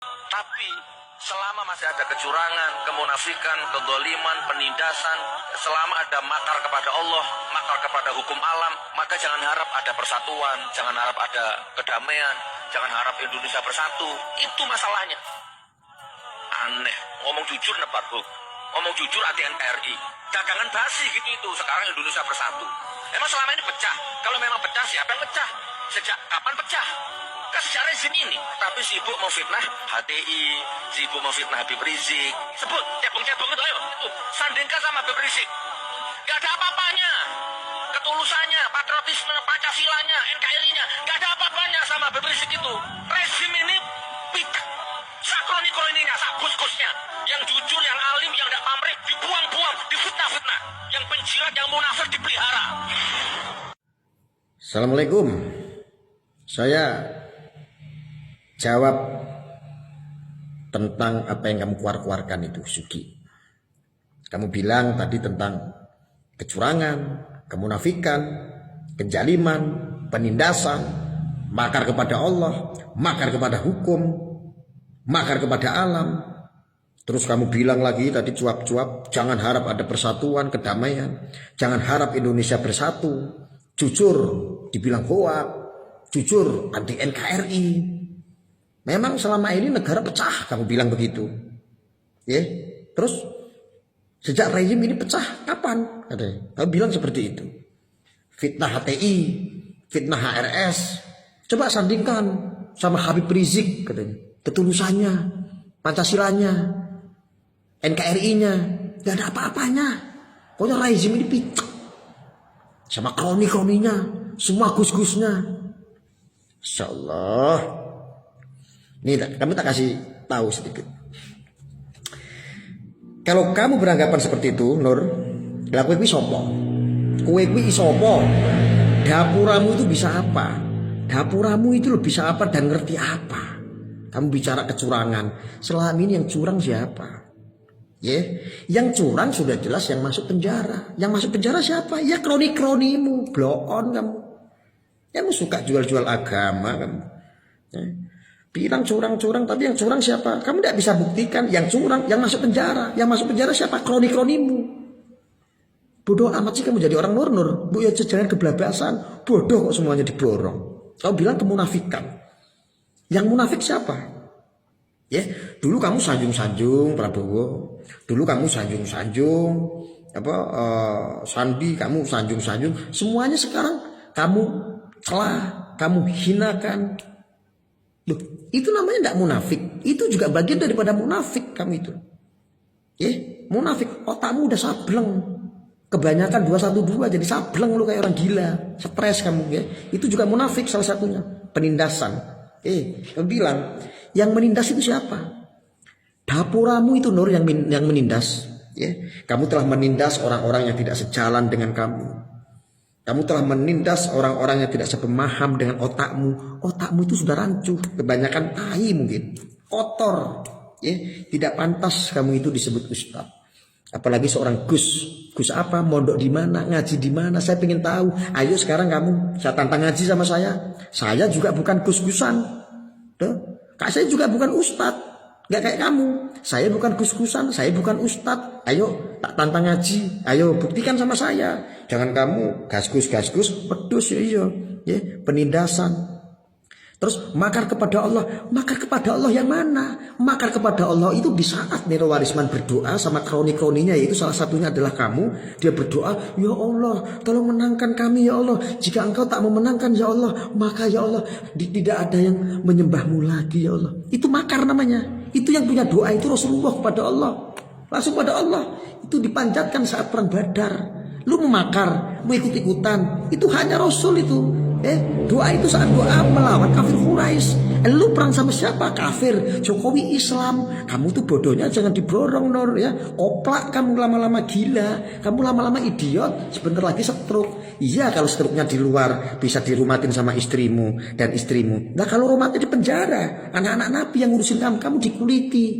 Tapi selama masih ada kecurangan, kemunafikan, kedoliman, penindasan, selama ada makar kepada Allah, makar kepada hukum alam, maka jangan harap ada persatuan, jangan harap ada kedamaian, jangan harap Indonesia bersatu. Itu masalahnya. Aneh, ngomong jujur nepat bu, ngomong jujur anti NKRI. Dagangan basi gitu itu, sekarang Indonesia bersatu. Emang selama ini pecah? Kalau memang pecah, siapa yang pecah? Sejak kapan pecah? Kan sejarah izin ini. Tapi sibuk mau fitnah HTI, sibuk mau fitnah Habib Rizik. Sebut, cebong-cebong itu, ayo. Sandingkan sama Habib Rizik. Gak ada apa-apanya. Ketulusannya, patriotisme, Pancasilanya, NKRI-nya. Gak ada apa-apanya sama Habib Rizik itu. Rezim ini pitak. Sakroni-kroninya, sakus-kusnya. Yang jujur, yang alim, yang gak pamrih, dibuang-buang, difitnah-fitnah. Yang penjilat, yang munafik dipelihara. Assalamualaikum. Saya jawab tentang apa yang kamu keluarkan itu, Suki. Kamu bilang tadi tentang kecurangan, kemunafikan, kejaliman, penindasan, makar kepada Allah, makar kepada hukum, makar kepada alam. Terus kamu bilang lagi tadi cuap-cuap, jangan harap ada persatuan, kedamaian, jangan harap Indonesia bersatu. Jujur dibilang hoak, jujur anti NKRI. Memang selama ini negara pecah, kamu bilang begitu. Ya, terus sejak rezim ini pecah kapan? Katanya. Kamu bilang seperti itu. Fitnah HTI, fitnah HRS. Coba sandingkan sama Habib Rizik, katanya. Ketulusannya, Pancasilanya, NKRI-nya, gak ada apa-apanya. Pokoknya rezim ini pecah. Sama kroni-kroninya, semua gus-gusnya. Insyaallah. Nih, kamu tak kasih tahu sedikit. Kalau kamu beranggapan seperti itu, Nur, lah kowe kuwi sapa? Kowe kuwi sapa? Dapuramu itu bisa apa? Dapuramu itu lo bisa apa dan ngerti apa? Kamu bicara kecurangan. Selama ini yang curang siapa? Ya, yang curang sudah jelas yang masuk penjara. Yang masuk penjara siapa? Ya kroni-kronimu, blow on kamu. Kamu suka jual-jual agama kamu. Ya. Bilang curang-curang, tapi yang curang siapa? Kamu tidak bisa buktikan. Yang curang, yang masuk penjara. Yang masuk penjara siapa? Kroni-kronimu. Bodoh amat sih kamu jadi orang nur-nur. Bu ya jangan kebelabasan. Bodoh kok semuanya diborong. Kamu bilang kemunafikan. Yang munafik siapa? Ya, dulu kamu sanjung-sanjung Prabowo, dulu kamu sanjung-sanjung Sandi, kamu sanjung-sanjung, semuanya sekarang kamu celah, kamu hinakan. Loh, itu namanya tidak munafik, itu juga bagian daripada munafik kamu itu. Ya, munafik, otakmu udah sableng. Kebanyakan 212 jadi sableng lu kayak orang gila, stres kamu ya. Itu juga munafik salah satunya, penindasan. Kamu bilang yang menindas itu siapa? Dapuramu itu Nur yang menindas. Ya, kamu telah menindas orang-orang yang tidak sejalan dengan kamu. Kamu telah menindas orang-orang yang tidak sepemaham dengan otakmu. Otakmu itu sudah rancuh, kebanyakan tai mungkin, kotor. Ya, tidak pantas kamu itu disebut ustaz. Apalagi seorang Gus. Gus apa? Mondok di mana? Ngaji di mana? Saya pengen tahu. Ayo sekarang kamu, saya tantang ngaji sama saya. Saya juga bukan gus-gusan. Kak saya juga bukan ustadz. Gak kayak kamu. Saya bukan gus-gusan, saya bukan ustadz. Ayo tak tantang ngaji. Ayo buktikan sama saya. Jangan kamu gasgus pedus ya iya. Ya, penindasan. Terus makar kepada Allah. Makar kepada Allah yang mana? Makar kepada Allah itu di saat Nero Warisman berdoa sama kroni-kroninya, yaitu salah satunya adalah kamu. Dia berdoa, ya Allah tolong menangkan kami ya Allah. Jika engkau tak memenangkan ya Allah, maka ya Allah tidak ada yang menyembahmu lagi ya Allah. Itu makar namanya. Itu yang punya doa itu Rasulullah kepada Allah. Langsung pada Allah. Itu dipanjatkan saat perang Badar. Lu memakar, mau ikut-ikutan, itu hanya Rasul itu. Doa itu saat doa melawan kafir Quraisy. Lu perang sama siapa? Kafir. Jokowi Islam. Kamu tuh bodohnya jangan diborong Nur ya. Oplak kamu lama-lama gila. Kamu lama-lama idiot. Sebentar lagi stroke. Iya kalau stroke-nya di luar bisa dirumatin sama istrimu dan istrimu. Nah kalau rumatnya di penjara, anak-anak Nabi yang ngurusin kamu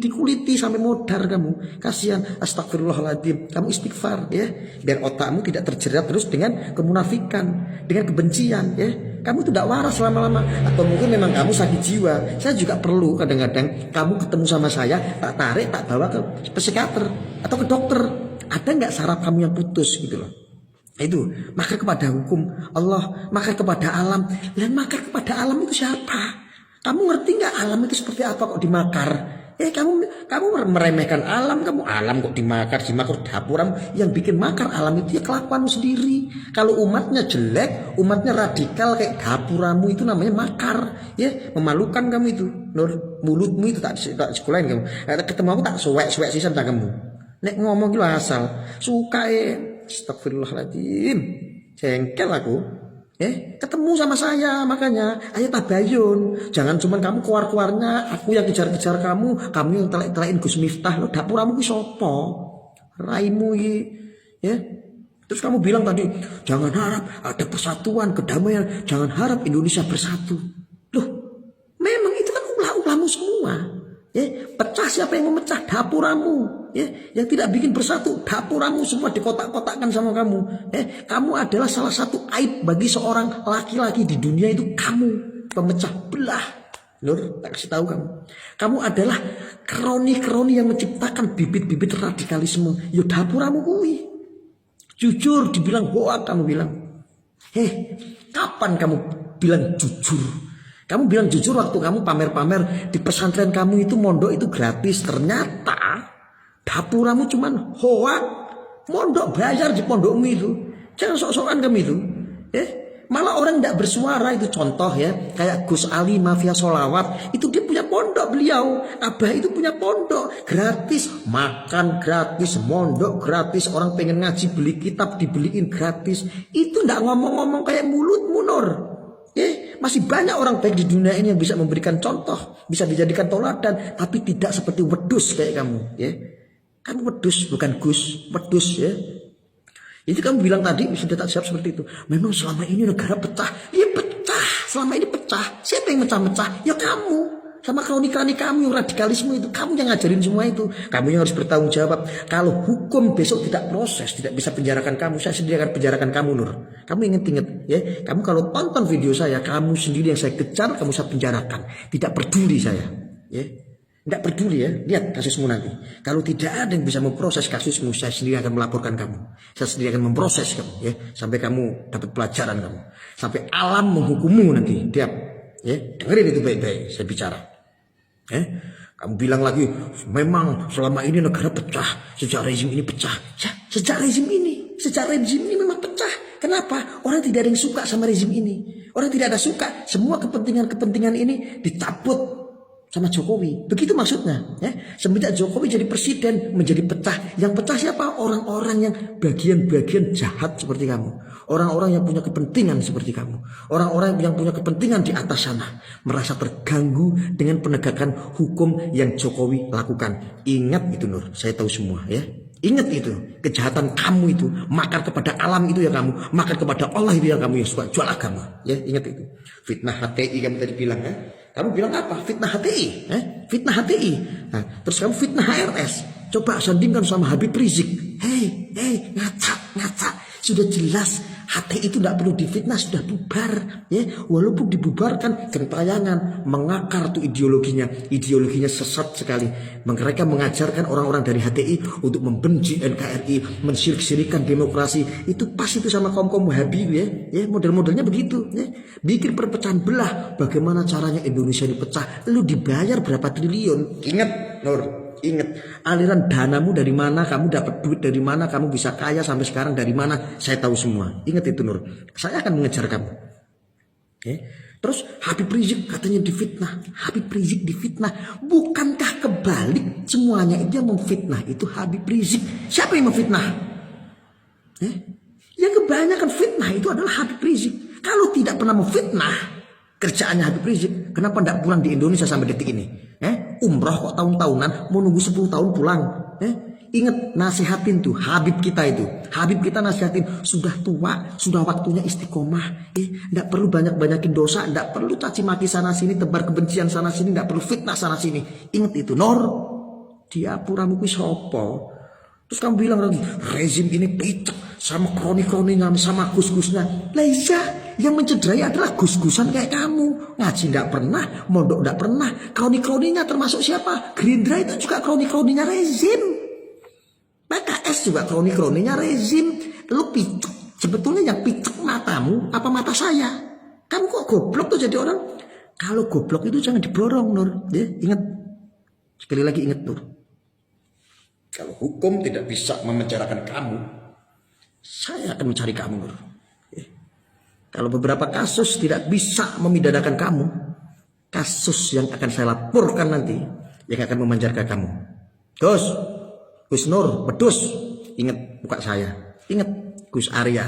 dikuliti sampai modar kamu. Kasihan. Astagfirullahaladzim. Kamu istighfar ya. Biar otakmu tidak terjerat terus dengan kemunafikan, dengan kebencian ya. Kamu itu tidak waras lama-lama. Atau mungkin memang kamu sakit jiwa. Saya juga perlu kadang-kadang kamu ketemu sama saya, tak tarik, tak bawa ke psikiater atau ke dokter. Ada nggak saraf kamu yang putus gitu loh. Itu makar kepada hukum Allah, makar kepada alam. Dan makar kepada alam itu siapa? Kamu ngerti nggak alam itu seperti apa kok dimakar? Kamu meremehkan alam, alam kok dimakar dapuramu. Yang bikin makar alam itu ya kelakuanmu sendiri. Kalau umatnya jelek, umatnya radikal kayak dapuramu itu namanya makar. Ya, memalukan kamu itu. Nur, mulutmu itu tak sekolahin kamu. Ketemu aku tak suwek sisan tak kamu. Nek ngomong gitu asal suka Astagfirullahaladzim, jengkel aku. Ketemu sama saya, makanya ayo tabayun. Jangan cuma kamu keluar-keluarnya, aku yang kejar-kejar kamu yang telek-telekin Gus Miftah. Lo dapuramu ki sopo? Raimu ki, ya. Terus kamu bilang tadi, jangan harap ada persatuan, kedamaian, jangan harap Indonesia bersatu. Loh, memang itu kan ulah-ulahmu semua. Pecah siapa yang memecah? Dapuramu. Yang tidak bikin bersatu, dapuramu semua dikotak-kotakkan sama kamu. Kamu adalah salah satu aib bagi seorang laki-laki di dunia itu, kamu pemecah belah. Nur, tak kasih tahu kamu. Kamu adalah kroni-kroni yang menciptakan bibit-bibit radikalisme. Yo dapuramu kuwi. Jujur dibilang hoak kamu bilang. Kapan kamu bilang jujur? Kamu bilang jujur waktu kamu pamer-pamer di pesantren kamu itu mondok itu gratis. Ternyata dapuramu cuman hoak. Mondok bayar di pondokmu itu. Jangan sok-sokan kamu itu. Malah orang tidak bersuara itu contoh ya. Kayak Gus Ali Mafia Sholawat. Itu dia punya pondok beliau. Abah itu punya pondok. Gratis. Makan gratis. Mondok gratis. Orang pengen ngaji beli kitab dibeliin gratis. Itu tidak ngomong-ngomong kayak mulutmu Nur. Masih banyak orang baik di dunia ini yang bisa memberikan contoh, bisa dijadikan toladan, tapi tidak seperti wedus kayak kamu. Kamu wedus bukan Gus, wedus ya. Itu kamu bilang tadi sudah tak siap seperti itu. Memang selama ini negara pecah, pecah. Selama ini pecah. Siapa yang mecah-mecah? Ya kamu. Sama kroni-kroni kamu yang radikalisme itu, kamu yang ngajarin semua itu. Kamu yang harus bertanggung jawab. Kalau hukum besok tidak proses, tidak bisa penjarakan kamu, saya sendiri akan penjarakan kamu Nur. Kamu inget-inget ya. Kamu kalau tonton video saya, kamu sendiri yang saya kejar, kamu saya penjarakan. Tidak peduli saya, ya. Tidak peduli ya. Lihat kasusmu nanti. Kalau tidak ada yang bisa memproses kasusmu, saya sendiri akan melaporkan kamu. Saya sendiri akan memproses kamu, ya. Sampai kamu dapat pelajaran kamu. Sampai alam menghukummu nanti. Dengerin itu baik-baik. Saya bicara. Kamu bilang lagi, memang selama ini negara pecah, sejak rezim ini pecah. Ya, sejak rezim ini memang pecah. Kenapa? Orang tidak ada yang suka sama rezim ini. Orang tidak ada suka. Semua kepentingan ini dicabut sama Jokowi. Begitu maksudnya. Semenjak Jokowi jadi presiden, menjadi pecah. Yang pecah siapa? Orang-orang yang bagian-bagian jahat seperti kamu. Orang-orang yang punya kepentingan seperti kamu. Orang-orang yang punya kepentingan di atas sana. Merasa terganggu dengan penegakan hukum yang Jokowi lakukan. Ingat itu Nur, saya tahu semua ya. Ingat itu, kejahatan kamu itu. Makar kepada alam itu ya kamu. Makar kepada Allah itu ya kamu yang suka jual agama. Ya, ingat itu. Fitnah HTI kamu tadi bilang ya. Kamu bilang apa? Fitnah HTI. Fitnah HTI. Nah, terus kamu fitnah HRS. Coba sandingkan sama Habib Rizik. Ngaca. Sudah jelas HTI itu tidak perlu difitnah, sudah bubar. Walaupun dibubarkan, gentayangan mengakar tuh ideologinya sesat sekali. Mereka mengajarkan orang-orang dari HTI untuk membenci NKRI, mensirik-sirikan demokrasi. Itu pas itu sama kaum Wahabi ya. Model-modelnya begitu. Bikin perpecahan belah. Bagaimana caranya Indonesia dipecah? Lu dibayar berapa triliun? Ingat Nur. Ingat, aliran danamu dari mana, kamu dapat duit dari mana, kamu bisa kaya sampai sekarang dari mana, saya tahu semua. Ingat itu Nur, saya akan mengejar kamu. Terus Habib Rizik katanya difitnah. Habib Rizik difitnah. Bukankah kebalik semuanya itu yang memfitnah itu Habib Rizik? Siapa yang memfitnah? Yang kebanyakan fitnah itu adalah Habib Rizik. Kalau tidak pernah memfitnah, kerjaannya Habib Rizik, kenapa tidak pulang di Indonesia sampai detik ini? Umrah kok tahun-tahunan, mau nunggu 10 tahun pulang. Ingat, nasihatin tuh Habib kita itu. Habib kita nasihatin, sudah tua, sudah waktunya istiqomah. Tidak perlu banyak-banyakin dosa, tidak perlu caci maki sana sini, tebar kebencian sana sini, tidak perlu fitnah sana sini. Ingat itu, Nor. Diapuramu kuwi sapa? Terus kamu bilang lagi, rezim ini picek sama kroni-kroninya, sama gus-gusnya. Lah iya, Yang mencederai adalah gus-gusan kayak kamu. Ngaji tidak pernah, mondok tidak pernah. Kroni-kroninya termasuk siapa? Gerindra itu juga kroni-kroninya rezim. PKS juga kroni-kroninya rezim. Lu picuk. Sebetulnya yang picuk matamu apa mata saya? Kamu kok goblok tuh jadi orang? Kalau goblok itu jangan diborong, Nur. Ya, ingat. Sekali lagi ingat, Nur. Kalau hukum tidak bisa memenjarakan kamu, saya akan mencari kamu, Nur. Kalau beberapa kasus tidak bisa memidanakan kamu, kasus yang akan saya laporkan nanti yang akan memanjarkan kamu. Gus Nur, pedus. Ingat muka saya. Ingat Gus Arya,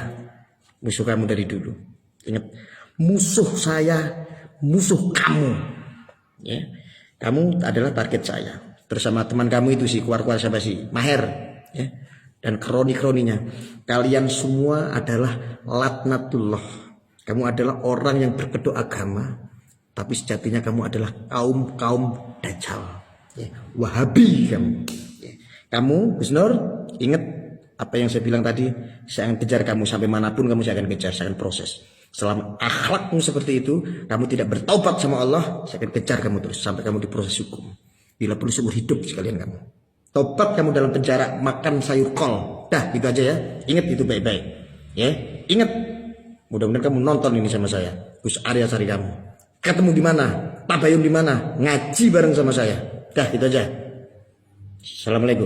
musuh kamu dari dulu. Ingat, musuh saya, musuh kamu. Ya, kamu adalah target saya. Bersama teman kamu itu si keluar siapa sih? Maher. Ya. Dan kroni-kroninya. Kalian semua adalah laknatullah. Kamu adalah orang yang berkedok agama, tapi sejatinya kamu adalah kaum dajjal, ya, Wahabi kamu. Ya. Kamu, Gus Nur, ingat apa yang saya bilang tadi. Saya akan kejar kamu sampai manapun kamu saya akan kejar, saya akan proses. Selama akhlakmu seperti itu, kamu tidak bertaubat sama Allah, saya akan kejar kamu terus sampai kamu diproses hukum. Bila perlu seumur hidup sekalian kamu. Tobat kamu dalam penjara, makan sayur kol. Dah, gitu aja ya. Ingat itu baik-baik. Ya, ingat. Mudah-mudahan kamu nonton ini sama saya. Gus Arya cari kamu. Ketemu di mana? Tabayun di mana? Ngaji bareng sama saya. Dah, itu aja. Assalamualaikum.